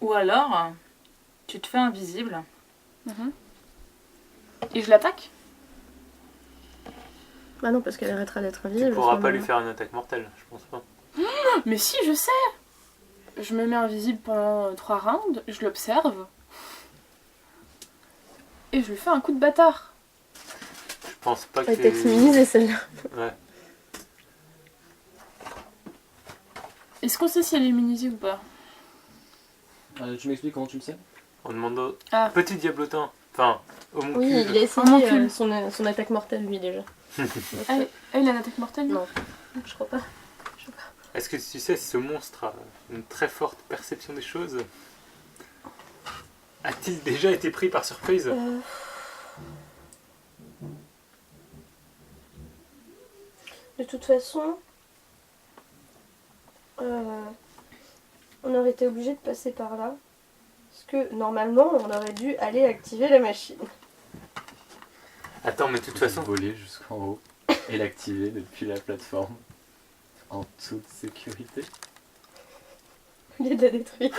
Ou alors, tu te fais invisible. Et je l'attaque? Bah non, parce qu'elle arrêtera d'être Tu invisible. pourras pas lui faire une attaque mortelle, je pense pas. Mais si, je sais! Je me mets invisible pendant 3 rounds, je l'observe. Et je lui fais un coup de bâtard. Je pense pas que Elle est exminisée celle-là. Ouais. Est-ce qu'on sait si elle est immunisée ou pas? Tu m'expliques comment tu le sais? On demande au Ah. petit diablotin. Enfin, au mon Oui, cul. il a essayé son attaque mortelle lui déjà. Ah, il a une attaque mortelle lui? Non, je crois pas. Est-ce que tu sais si ce monstre a une très forte perception des choses? A-t-il déjà été pris par surprise? De toute façon, on aurait été obligé de passer par là. Parce que normalement, on aurait dû aller activer la machine. Attends, mais de toute façon... voler jusqu'en haut et l'activer depuis la plateforme en toute sécurité. Au lieu de la détruire.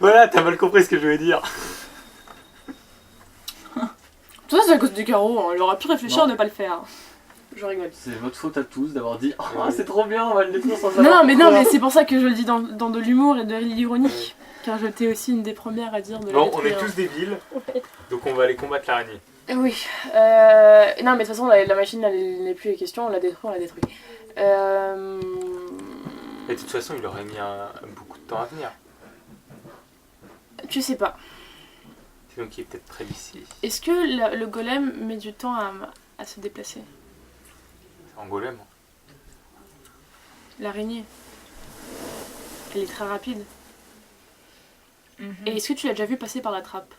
Voilà, t'as mal compris ce que je voulais dire. Tout ça c'est à cause du carreau, hein. Il aurait pu réfléchir Non. à ne pas le faire. Je rigole. C'est votre faute à tous d'avoir dit « Oh, c'est trop bien, on va le détruire sans Non, savoir mais pourquoi. c'est pour ça que je le dis dans de l'humour et de l'ironie. Car j'étais aussi une des premières à dire de la Bon, on est détruire. tous débiles, donc on va aller combattre l'araignée. Oui. Non, mais de toute façon, la machine, elle n'est plus les questions, on l'a détruit, on l'a détruit. Et de toute façon, il aurait mis beaucoup de temps à venir. Je sais pas. Donc il est peut-être près d'ici. Est-ce que le golem met du temps à se déplacer? C'est un golem. L'araignée. Elle est très rapide. Mhm. Et est-ce que tu l'as déjà vu passer par la trappe?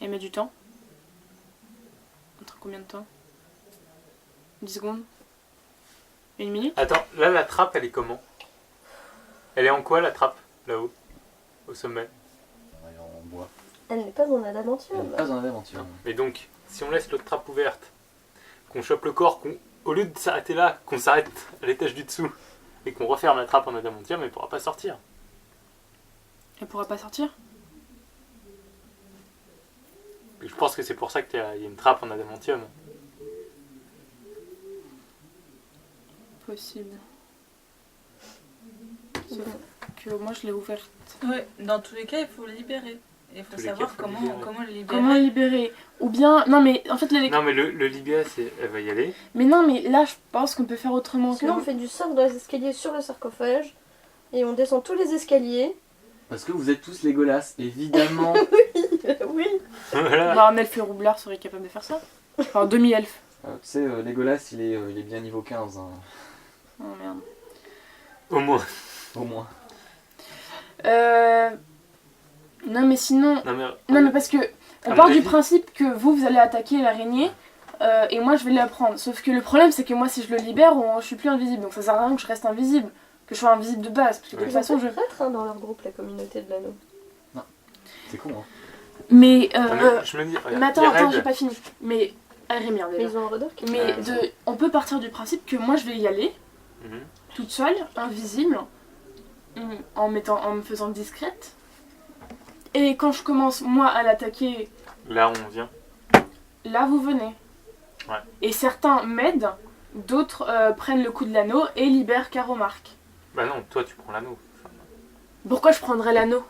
Elle met du temps? Entre combien de temps? 10 secondes? 1 minute? Attends, là la trappe, elle est comment? Elle est en quoi la trappe, là-haut? Au sommet? Elle est en bois. Elle n'est pas en Elle adamantium. n'est pas en aventure. Mais donc, si on laisse l'autre trappe ouverte, qu'on chope le corps, au lieu de s'arrêter là, qu'on s'arrête à l'étage du dessous, et qu'on referme la trappe en adamantium, elle pourra pas sortir. Elle pourra pas sortir? Et je pense que c'est pour ça qu'il y a une trappe en adamantium. Possible. Sauf que moi je l'ai ouverte. Ouais, dans tous les cas, il faut le libérer. Et il faut Tous les cas, savoir faut le libérer. comment le libérer. Comment libérer? Ou bien. Non mais en fait Non mais le Libéa, elle va y aller. Mais non mais là je pense qu'on peut faire autrement. Sinon, on fait du sort dans les escaliers sur le sarcophage. Et on descend tous les escaliers. Parce que vous êtes tous Légolas, évidemment. Oui. Voilà. Bah, un elfe roublard serait capable de faire ça. Enfin demi-elfe. Tu sais, Légolas, il est bien niveau 15, hein, Oh merde. Au moins. au moins. Non mais sinon. Non mais, Non mais parce que on À part mon du avis- principe que vous allez attaquer l'araignée et moi je vais la prendre. Sauf que le problème c'est que moi si je le libère je suis plus invisible donc ça sert à rien que je reste invisible, que je sois invisible de base parce que de toute Ils ont façon je. fait prêtre hein, dans leur groupe, la communauté de l'anneau. C'est con, hein. Mais je me dis, regarde, mais attends il y a Red. j'ai pas fini. Mais merde Mais déjà. ils ont un rôdeur qui Mais on peut partir du principe que moi je vais y aller Mhm. toute seule, invisible, en me faisant discrète. Et quand je commence moi à l'attaquer, Là on vient. là vous venez. Ouais. Et certains m'aident, d'autres prennent le coup de l'anneau et libèrent Caromark. Bah non, toi tu prends l'anneau. Pourquoi je prendrais l'anneau?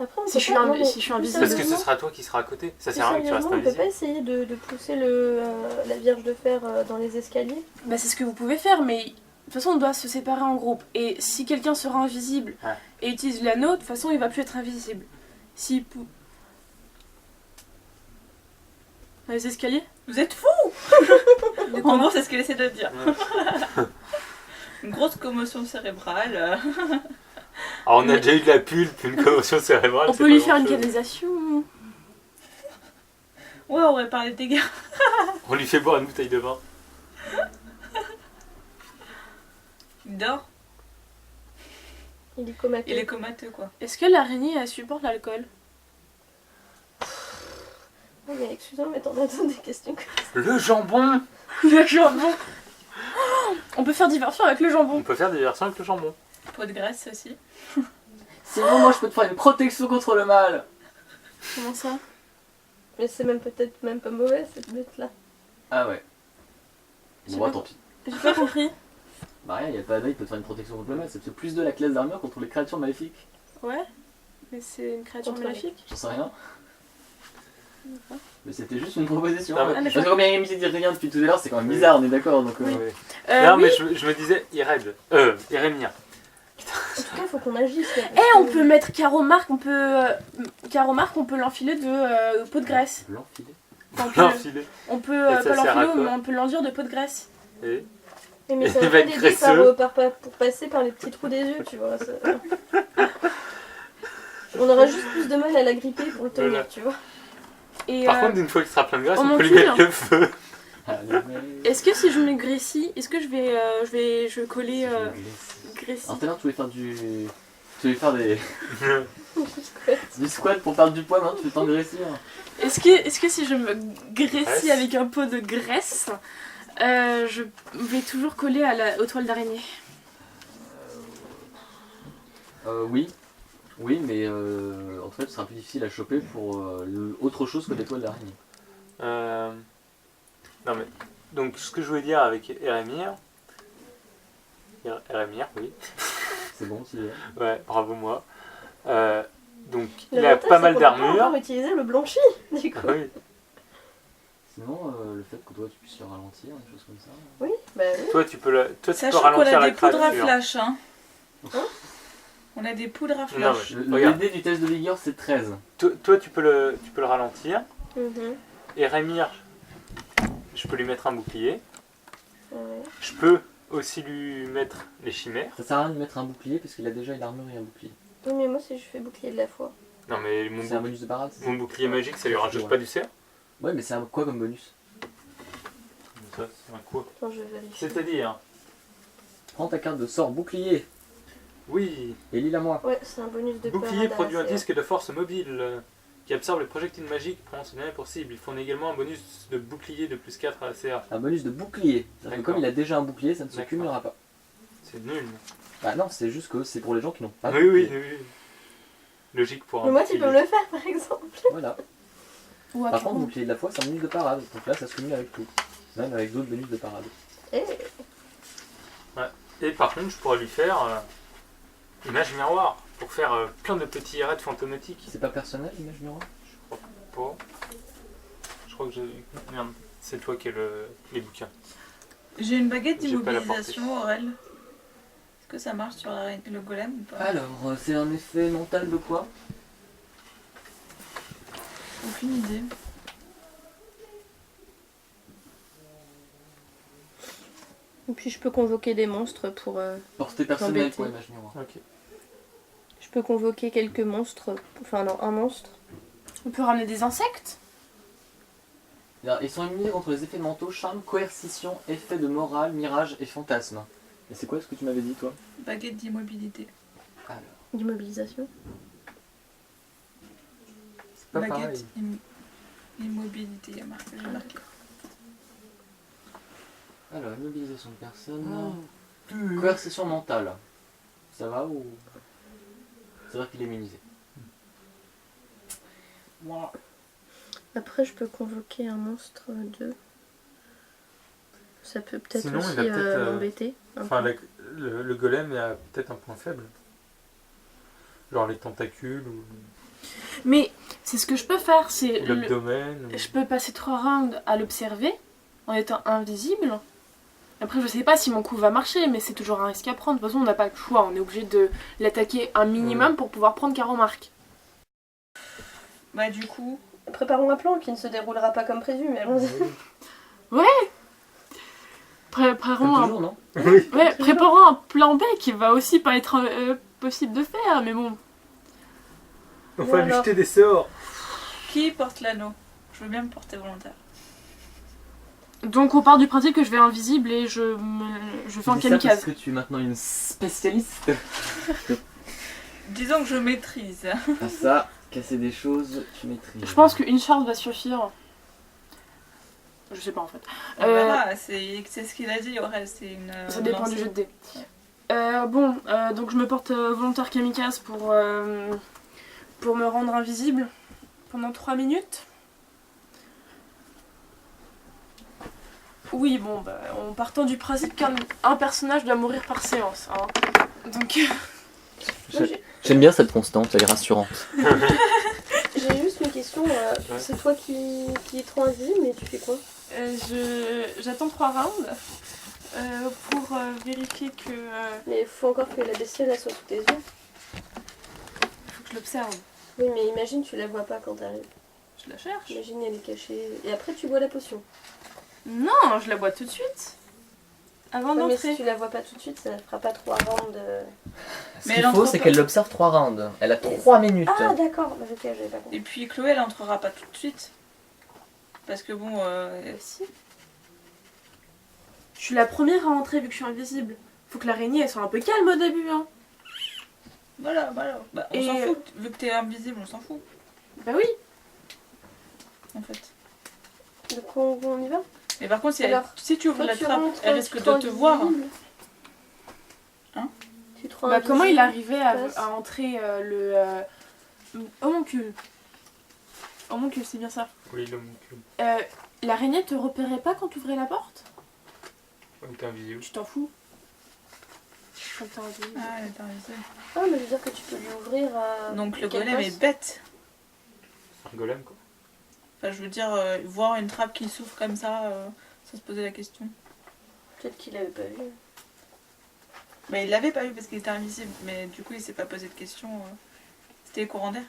Après, on Si peut je suis pas- invi- non, mais si je suis plus invisible. Parce que ce sérieusement- sera toi qui sera à côté. Ça plus sert à rien que tu restes sérieusement, on peut pas invisible. essayer de pousser la Vierge de Fer dans les escaliers. Bah c'est ce que vous pouvez faire, mais de toute façon on doit se séparer en groupe. Et si quelqu'un sera invisible Ouais. et utilise l'anneau, de toute façon il va plus être invisible. Si Dans les escaliers? Vous êtes fous. En gros, c'est ce qu'elle essaie de dire. Une grosse commotion cérébrale. Alors on a déjà eu de la pulpe, une commotion cérébrale. On c'est peut pas lui faire une grand-chose. canalisation. Ouais, on va parler des dégâts. On lui fait boire une bouteille de vin. Il dort. Il est comateux. Il est comateux, quoi. Est-ce que l'araignée elle supporte l'alcool? Oh, mais excusez-moi, mais t'en as des questions. Le jambon. Le jambon. On peut faire diversion avec le jambon. On peut faire des versions avec le jambon. Peau de graisse aussi. Sinon, moi, je peux te faire une protection contre le mal. Comment ça? Mais c'est même peut-être même pas mauvais cette bête-là. Ah ouais. J'ai Bon, bah, pas- tant pis. J'ai pas compris. Bah rien, il y a pas d'œil, il peut te faire une protection contre le mal. C'est plus de la classe d'armure contre les créatures maléfiques. Ouais. Mais c'est une créature Contre maléfique. J'en sais rien. Mais c'était juste une proposition. Ah, mais- Parce que comme il y a dit rien depuis tout à l'heure, c'est quand même bizarre, on est d'accord. Donc, Ouais. Oui. Non, mais je me disais, Irémia. En tout cas, il faut qu'on agisse. Là, Eh, on peut mettre Caromarque, on peut l'enfiler de peau de graisse. L'enfiler. Enfin, L'enfiler. on peut Et ça pas sert à l'enfiler, quoi mais on peut l'enduire de peau de graisse. Et Mais ça Il va va pas être l'aider graisseux. pour passer par les petits trous des yeux, tu vois. On aura juste plus de mal à la gripper pour le tenir, Voilà. tu vois. Et par contre, une fois qu'il sera plein de graisse, on on peut lui m'enfile. mettre le feu. est-ce que si je mets Gracie, est-ce que je vais coller Gracie? Alors tout à l'heure, tu voulais faire du. Tu voulais faire du squat pour perdre du poids, maintenant tu veux t'engraissir. Est-ce que si je me graissis Graisse. avec un pot de graisse, je vais toujours coller aux toiles d'araignée? Oui. Oui, mais en fait, ce sera plus difficile à choper pour autre chose que des toiles d'araignée. Non mais, donc ce que je voulais dire avec Erémir, oui, C'est bon, c'est ouais, bravo moi. Donc il a L'avantage, pas c'est mal qu'on a pas d'armure. encore utilisé le blanchi, du coup. Oui. Sinon, le fait que toi tu puisses le ralentir, des choses comme ça. Oui, bah oui. Toi tu peux Sachant qu'on ralentir a la des poudres à créature. flash. Hein. Hein On a des poudres à Non, flash. mais- Le Regarde. DD du test de vigueur c'est 13. Toi tu peux le ralentir. Mhm. Et Rémir, je peux lui mettre un bouclier. Ouais. Je peux aussi lui mettre les chimères. Ça sert à rien de mettre un bouclier parce qu'il a déjà une armure et un bouclier. Oui, mais moi, si je fais bouclier de la foi. Non mais C'est un bonus de parade. mon bouclier magique, ça lui rajoute pas du cerf. Ouais, mais c'est un quoi comme bonus? Ça, c'est un quoi? Attends, je vais vérifier. C'est-à-dire, Prends ta carte de sort bouclier oui, et lis-la moi. Ouais, c'est un bonus de bouclier parade produit un assez haut. disque de force mobile qui absorbe les projectiles magiques pendant ce dernier possible. Il fournit également un bonus de bouclier de plus 4 à la CA. Un bonus de bouclier. C'est-à-dire que D'accord. comme il a déjà un bouclier, ça ne se D'accord. cumulera pas. C'est nul. Bah non, c'est juste que c'est pour les gens qui n'ont pas de Oui, oui, bouclier. oui. Logique pour un Mais moi, tu bouclier. peux me le faire, par exemple. Voilà. Ou à Par contre, Caron. bouclier de la foi, c'est un bonus de parade. Donc là, ça se cumule avec tout. Même avec d'autres bonus de parade. Eh, Et par contre, je pourrais lui faire image miroir pour faire plein de petits raids fantomatiques. C'est pas personnel, l'image miroir? Pas. Je crois que j'ai. Merde, c'est toi qui as les bouquins. J'ai une baguette J'ai pas la d'immobilisation, Aurel. Est-ce que ça marche sur le golem ou pas? Alors, c'est un effet mental de quoi? Aucune idée. Et puis, je peux convoquer des monstres pour. Portée personnelle Embêté. pour image miroir. Ok. Je peux convoquer quelques monstres. Enfin, non, un monstre. On peut ramener des insectes? Alors, ils sont immunisés contre les effets mentaux, charme, coercition, effets de morale, mirage et fantasme. Et c'est quoi ce que tu m'avais dit, toi? Baguette d'immobilité. Alors, D'immobilisation. c'est pas Baguette pareil. immobilité, il y a marqué. J'ai marqué. Alors, immobilisation de personne. Coercition mentale. Ça va ou. C'est-à-dire qu'il est immunisé. Après, je peux convoquer un monstre de. Ça peut peut-être Sinon, aussi il a peut-être, m'embêter. un Enfin, peu. le golem a peut-être un point faible. Genre les tentacules ou Mais c'est ce que je peux faire, c'est l'abdomen. je peux passer 3 rounds à l'observer en étant invisible. Après, je sais pas si mon coup va marcher, mais c'est toujours un risque à prendre. De toute façon, on n'a pas le choix, on est obligé de l'attaquer un minimum pour pouvoir prendre Caromarque. Bah, du coup, Préparons un plan qui ne se déroulera pas comme prévu, mais allons-y. Préparons Comme un... toujours, non? Ouais, préparons un plan B qui va aussi pas être possible de faire, mais bon. On va lui jeter des sorts. qui porte l'anneau? Je veux bien me porter volontaire. Donc on part du principe que je vais invisible et je fais en Tu dis ça kamikaze. parce que tu es maintenant une spécialiste. Disons que je maîtrise. À ça, casser des choses, tu maîtrises. Je pense qu'une charge va suffire. Je sais pas en fait. On verra, c'est ce qu'il a dit, Aurel, c'est une. Ça dépend du lancée. jeu de dés. Donc je me porte volontaire kamikaze pour me rendre invisible pendant 3 minutes. Oui, bon, en partant du principe qu'un personnage doit mourir par séance. Hein. Donc, J'aime bien cette constante, elle est rassurante. J'ai juste une question. C'est toi qui es trop invisible, mais tu fais quoi? j'attends 3 rounds pour vérifier que... Mais il faut encore que la bestiole elle soit sous tes yeux. faut que je l'observe. Oui, mais imagine tu la vois pas quand t'arrives. Je la cherche. Imagine elle est cachée. Et après tu bois la potion. Non, je la bois tout de suite. Avant Ouais, mais d'entrer. si tu la vois pas tout de suite, ça ne fera pas 3 rounds. Ce Mais qu'il elle faut, entre c'est pas. qu'elle l'observe 3 rounds. Elle a 3 minutes. Ah d'accord, bah, ok, j'avais pas compris. Et puis Chloé, elle entrera pas tout de suite. Parce que bon, Si. Je suis la première à entrer vu que je suis invisible. Faut que l'araignée elle soit un peu calme au début. Hein. voilà. Bah, on Et- s'en fout. Vu que t'es invisible, on s'en fout, Bah oui. en fait. Donc on y va? Mais par contre, si tu ouvres Toi, la tu trappe, rentres, elle risque tu de te rends te voir. invisible. Hein? Tu te rends Bah comment il invisible. arrivait passe. à entrer le homoncule. Homoncule, c'est bien ça. Oui, l'homoncule. L'araignée te repérait pas quand tu ouvrais la porte? Ouais, t'es invisible. Tu t'en fous. Quand t'es invisible. Ah, elle est invisible. Ah, mais je veux dire que tu peux lui ouvrir à... Donc le quel golem poste? est bête. C'est un golem, quoi. Enfin, je veux dire, voir une trappe qui s'ouvre comme ça, sans se poser la question. Peut-être qu'il avait pas vu. Mais il l'avait pas vu parce qu'il était invisible, mais du coup il s'est pas posé de questions. C'était les courants d'air.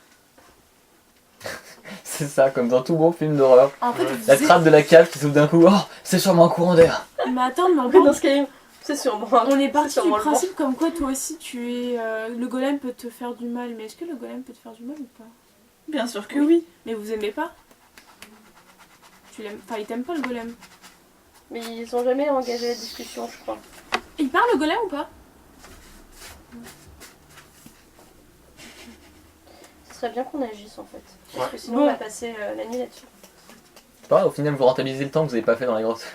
C'est ça, comme dans tout bon film d'horreur. En fait, Ouais. vous La êtes- trappe de la cave qui s'ouvre d'un coup. Oh, c'est sûrement un courant d'air. Mais attends, mais Oui, dans ce cas, c'est sûrement. on est c'est parti du sûrement le vent. principe comme quoi toi aussi tu es... le golem peut te faire du mal. Mais est-ce que le golem peut te faire du mal ou pas? Bien sûr que oui. Mais vous aimez pas? Tu l'aimes... Enfin, il t'aime pas le golem. Mais ils ont jamais engagé la discussion, je crois. Il parle le golem ou pas? Ce serait bien qu'on agisse en fait. Parce Ouais. que sinon Bon. on va passer la nuit là-dessus. C'est pas grave, au final, vous rentabilisez le temps que vous avez pas fait dans les grottes.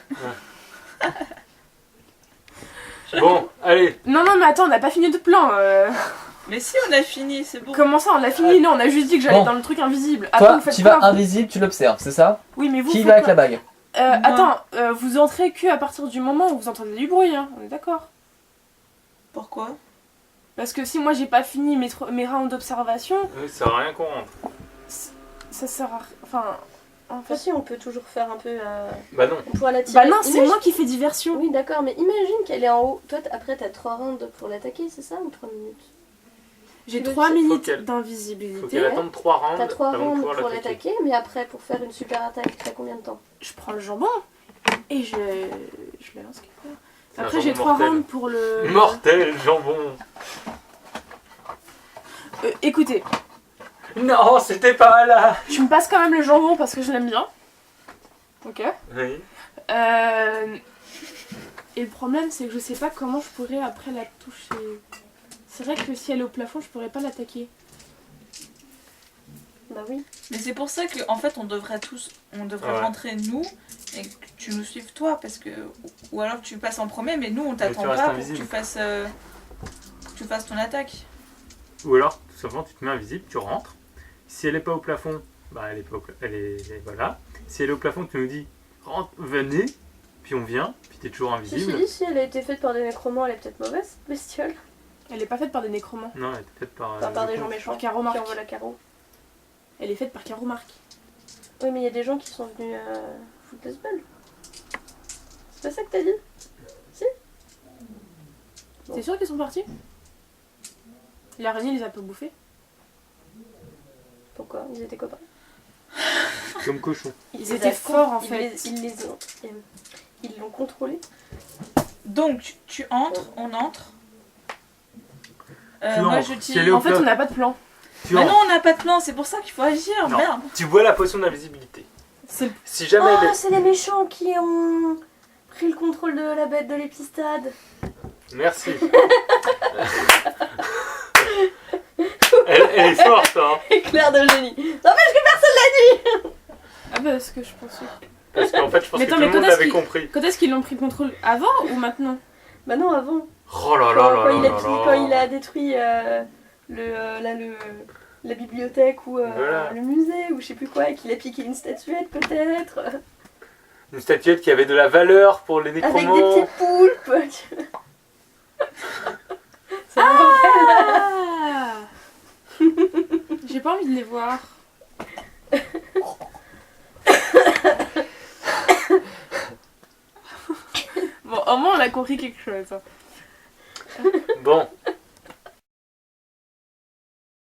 Bon, allez. Non, mais attends, on n'a pas fini de plan. Mais si on a fini, c'est bon. Comment ça, on l'a fini? Non, on a juste dit que j'allais Bon. dans le truc invisible. Après, Toi, vous faites tu quoi, vas invisible, tu l'observes, c'est ça? Oui, mais vous Qui faites va avec quoi la bague? Attends, vous entrez que à partir du moment où vous entendez du bruit, hein. On est d'accord? Pourquoi? Parce que si moi j'ai pas fini mes rounds d'observation, Ça sert à rien qu'on rentre. ça sert à... Enfin, en Enfin, fait... si, on peut toujours faire un peu. Bah non. On pourra la tirer. Bah non, c'est Imagine- moi qui fais diversion. Oui, d'accord, mais imagine qu'elle est en haut. Toi, après, t'as 3 rounds pour l'attaquer, c'est ça? Ou 3 minutes? J'ai Tu veux 3 dire- minutes qu'elle- Faut d'invisibilité. qu'elle attende 3 rounds T'as 3 avant de rounds pouvoir pour l'attaquer. l'attaquer, mais après, pour faire une super attaque, t'as combien de temps? Je prends le jambon et je le lance quelque part. C'est un Après j'ai jambon 3 mortel. rounds pour le... Mortel jambon. Écoutez, Non, c'était pas là. je me passe quand même le jambon parce que je l'aime bien. Ok. Oui. Et le problème c'est que je sais pas comment je pourrais après la toucher. C'est vrai que si elle est au plafond, je pourrais pas l'attaquer. Bah oui. Mais c'est pour ça qu'en fait on devrait Ouais. rentrer nous et que tu nous suives toi parce que ou alors tu passes en premier mais nous on t'attend tu restes pas pour que invisible. tu fasses ton attaque. Ou alors, tout simplement, tu te mets invisible, tu rentres. Si elle est pas au plafond, bah elle est pas au plafond. Voilà. Si elle est au plafond, tu nous dis rentre, venez, puis on vient, puis t'es toujours Si, invisible. si elle a été faite par des nécromants, elle est peut-être mauvaise, bestiole. Elle est pas faite par des nécromants. Non, elle était faite par. Enfin, par le des gens con. méchants Par qui Caro Marc. envoient la carreau. Elle est faite par Caro Marc. Oui, mais il y a des gens qui sont venus foutre le spell. C'est pas ça que t'as dit? Bon. T'es sûr qu'ils sont partis? L'araignée les a pas bouffés? Pourquoi? Ils étaient copains. Comme cochon. Ils étaient forts en fait. Ils l'ont contrôlé. Donc tu entres, on entre. Tu Moi entres. je Si tire. elle est au En fait, on n'a pas de plan. Tu Bah rentres. non on n'a pas de plan, c'est pour ça qu'il faut agir, Non. merde. Tu vois la potion d'invisibilité. C'est le... Si jamais elle Ah, est... c'est les méchants qui ont pris le contrôle de la bête de l'épistade. Merci. elle est forte, hein. Éclair de génie. Ah bah, ce que je pensais. Parce qu'en fait, je pense Mais que attends, tout le mais monde quand est-ce l'avait qu'il- compris. Quand est-ce qu'ils l'ont pris le contrôle? Avant ou maintenant? Bah non, avant. Oh là là là Quand il là a, là quand il là. a détruit la bibliothèque ou Voilà. le musée ou je sais plus quoi et qu'il a piqué une statuette peut-être Une statuette qui avait de la valeur pour les avec des nécromants. petites poulpes. Ça me rappelle. Ah J'ai pas envie de les voir. Bon, au moins on a compris quelque chose. Bon,